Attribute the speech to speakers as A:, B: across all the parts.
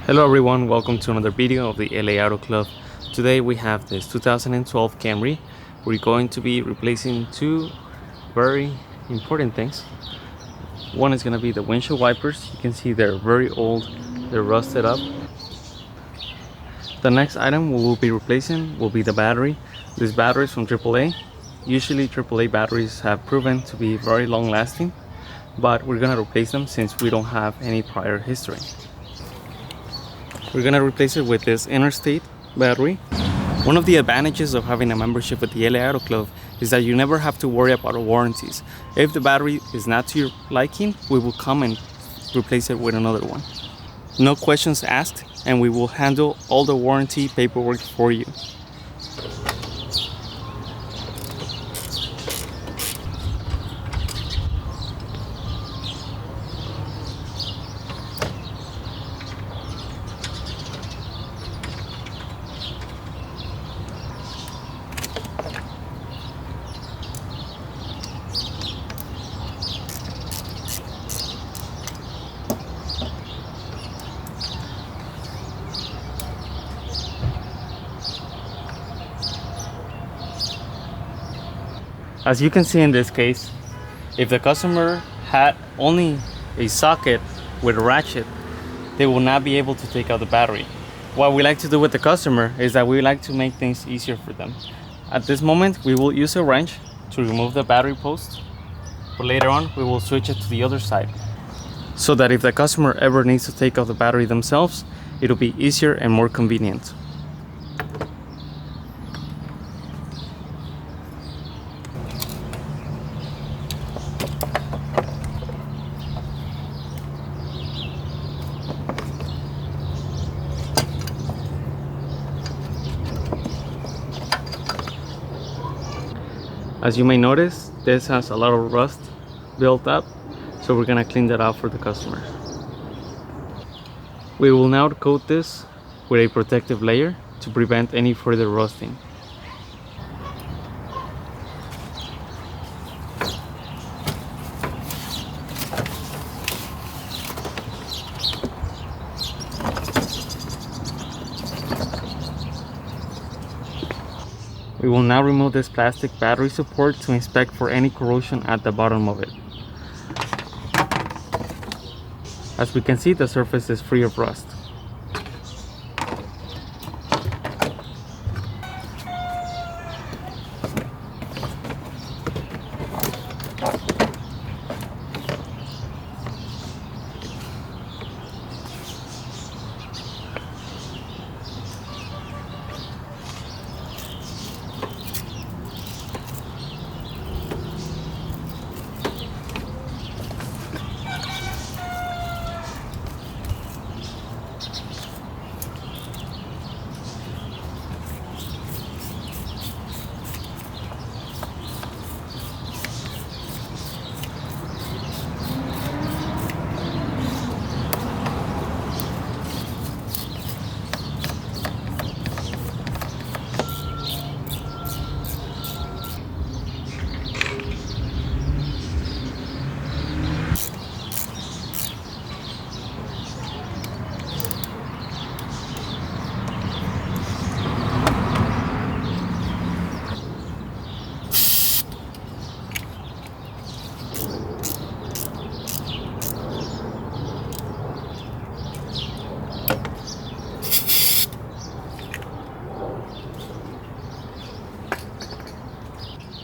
A: Hello everyone, welcome to another video of the LA Auto Club. Today we have this 2012 Camry. We're going to be replacing two very important things. One is going to be the windshield wipers. You can see they're very old, they're rusted up. The next item we will be replacing will be the battery. This battery is from AAA. Usually AAA batteries have proven to be very long lasting, but we're going to replace them since we don't have any prior history. We're gonna replace it with this interstate battery. One of the advantages of having a membership with the LA Auto Club is that you never have to worry about warranties. If the battery is not to your liking, we will come and replace it with another one. No questions asked, and we will handle all the warranty paperwork for you. As you can see in this case, if the customer had only a socket with a ratchet, they will not be able to take out the battery. What we like to do with the customer is that we like to make things easier for them. At this moment, we will use a wrench to remove the battery post, but later on we will switch it to the other side, so that if the customer ever needs to take out the battery themselves, it'll be easier and more convenient. As you may notice, this has a lot of rust built up, so we're gonna clean that out for the customer. We will now coat this with a protective layer to prevent any further rusting. We will now remove this plastic battery support to inspect for any corrosion at the bottom of it. As we can see, the surface is free of rust.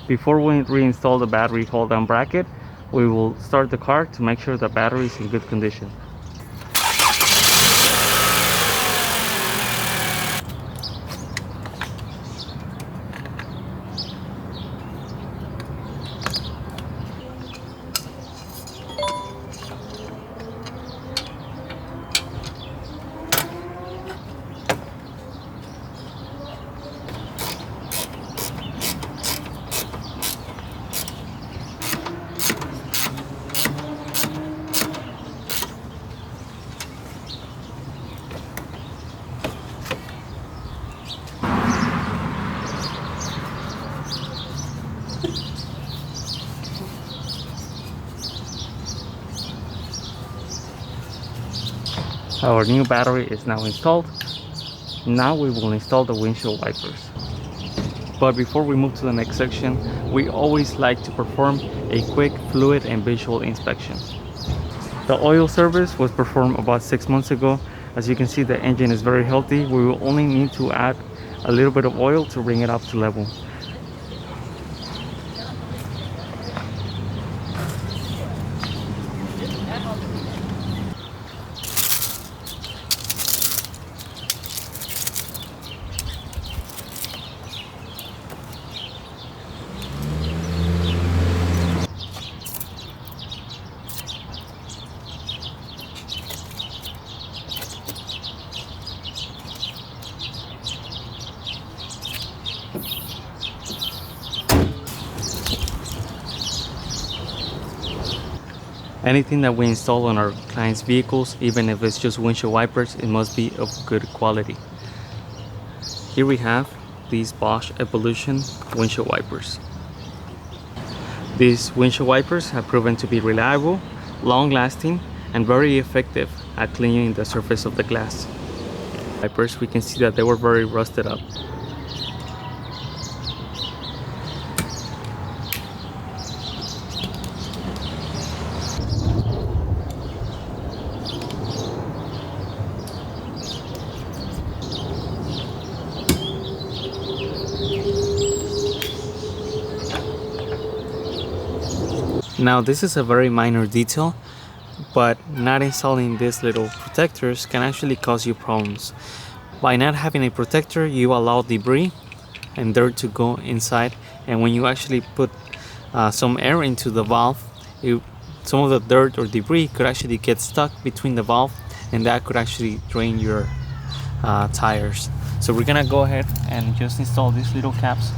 A: Before we reinstall the battery hold down bracket, we will start the car to make sure the battery is in good condition. Our new battery is now installed. Now we will install the windshield wipers. But before we move to the next section, we always like to perform a quick fluid and visual inspection. The oil service was performed about 6 months ago. As you can see, the engine is very healthy. We will only need to add a little bit of oil to bring it up to level. Anything that we install on our clients' vehicles, even if it's just windshield wipers, it must be of good quality. Here we have these Bosch Evolution windshield wipers. These windshield wipers have proven to be reliable, long-lasting, and very effective at cleaning the surface of the glass. Wipers, we can see that they were very rusted up. Now this is a very minor detail, but not installing these little protectors can actually cause you problems. By not having a protector, you allow debris and dirt to go inside, and when you actually put some air into the valve, some of the dirt or debris could actually get stuck between the valve, and that could actually drain your tires. So we're gonna go ahead and just install these little caps